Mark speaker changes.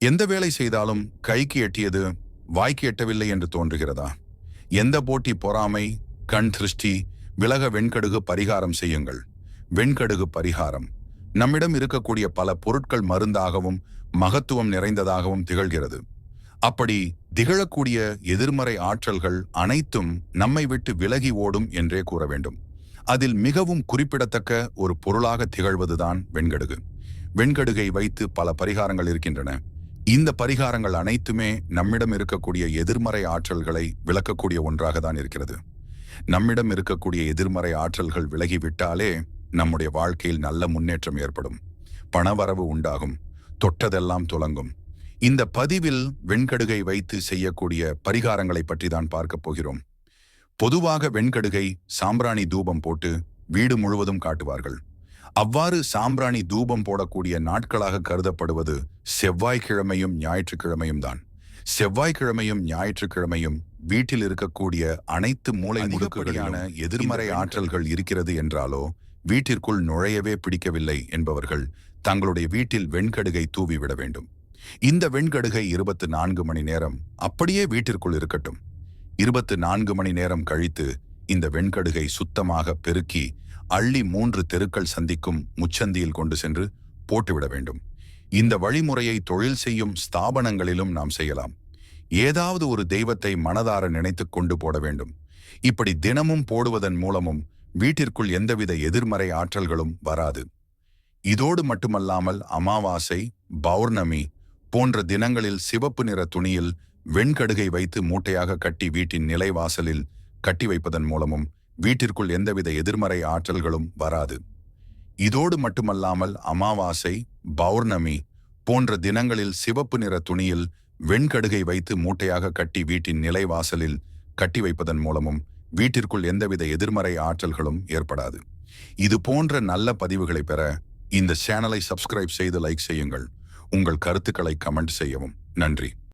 Speaker 1: எந்த வேலை செய்தாலும் கைக்கு எட்டியது வாய்க்கு எட்டவில்லை என்று தோன்றுகிறதா? எந்த போட்டி பொறாமை, கண் திருஷ்டி விலக வெண்கடுகு பரிகாரம் செய்யுங்கள். வெண்கடுகு பரிகாரம் நம்மிடம் இருக்கக்கூடிய பல பொருட்கள் மருந்தாகவும் மகத்துவம் நிறைந்ததாகவும் திகழ்கிறது. அப்படி திகழக்கூடிய எதிர்மறை ஆற்றல்கள் அனைத்தும் நம்மை விட்டு விலகி ஓடும் என்றே கூற வேண்டும். அதில் மிகவும் குறிப்பிடத்தக்க ஒரு பொருளாக திகழ்வதுதான் வெண்கடுகு. வெண்கடுகை வைத்து பல பரிகாரங்கள் இருக்கின்றன. இந்த பரிகாரங்கள் அனைத்துமே நம்மிடம் இருக்கக்கூடிய எதிர்மறை ஆற்றல்களை விளக்கக்கூடிய ஒன்றாக தான் இருக்கிறது. நம்மிடம் இருக்கக்கூடிய எதிர்மறை ஆற்றல்கள் விலகிவிட்டாலே நம்முடைய வாழ்க்கையில் நல்ல முன்னேற்றம் ஏற்படும், பணவரவு உண்டாகும், தொட்டதெல்லாம் துலங்கும். இந்த பதிவில் வெண்கடுகை வைத்து செய்யக்கூடிய பரிகாரங்களை பற்றி தான் பார்க்க போகிறோம். பொதுவாக வெண்கடுகை சாம்பிராணி தூபம் போட்டு வீடு முழுவதும் காட்டுவார்கள். அவ்வாறு சாம்பிராணி தூபம் போடக்கூடிய நாட்களாக கருதப்படுவது செவ்வாய்க்கிழமையும் ஞாயிற்றுக்கிழமையும் தான். செவ்வாய்க்கிழமையும் ஞாயிற்றுக்கிழமையும் வீட்டில் இருக்கக்கூடிய அனைத்து மூலை முடுக்குகளிலான எதிர்மறை ஆற்றல்கள் இருக்கிறது என்றாலோ வீட்டிற்குள் நுழையவே பிடிக்கவில்லை என்பவர்கள் தங்களுடைய வீட்டில் வெண்கடுகை தூவிவிட வேண்டும். இந்த வெண்கடுகை 24 மணி நேரம் அப்படியே வீட்டிற்குள் இருக்கட்டும். 24 மணி நேரம் கழித்து இந்த வெண்கடுகை சுத்தமாக பெருக்கி அள்ளி 3 தெருக்கள் சந்திக்கும் முச்சந்தியில் கொண்டு சென்று போட்டுவிட வேண்டும். இந்த வழிமுறையை தொழில் செய்யும் ஸ்தாபனங்களிலும் நாம் செய்யலாம். ஏதாவது ஒரு தெய்வத்தை மனதார நினைத்து கொண்டு போட வேண்டும். இப்படி தினமும் போடுவதன் மூலமும் வீட்டிற்குள் எந்தவித எதிர்மறை ஆற்றல்களும் வராது. இதோடு மட்டுமல்லாமல் அமாவாசை, பௌர்ணமி போன்ற தினங்களில் சிவப்பு நிற துணியில் வெண்கடுகை வைத்து மூட்டையாக கட்டி வீட்டின் நிலைவாசலில் கட்டி வைப்பதன் மூலமும் வீட்டிற்குள் எந்தவித எதிர்மறை ஆற்றல்களும் வராது. இதோடு மட்டுமல்லாமல் அமாவாசை, பௌர்ணமி போன்ற தினங்களில் சிவப்பு நிற துணியில் வெண்கடுகை வைத்து மூட்டையாக கட்டி வீட்டின் நிலைவாசலில் கட்டி வைப்பதன் மூலமும் வீட்டிற்குள் எந்தவித எதிர்மறை ஆற்றல்களும் ஏற்படாது. இது போன்ற நல்ல பதிவுகளை பெற இந்த சேனலை சப்ஸ்கிரைப் செய்து லைக் செய்யுங்கள். உங்கள் கருத்துக்களை கமெண்ட் செய்யவும். நன்றி.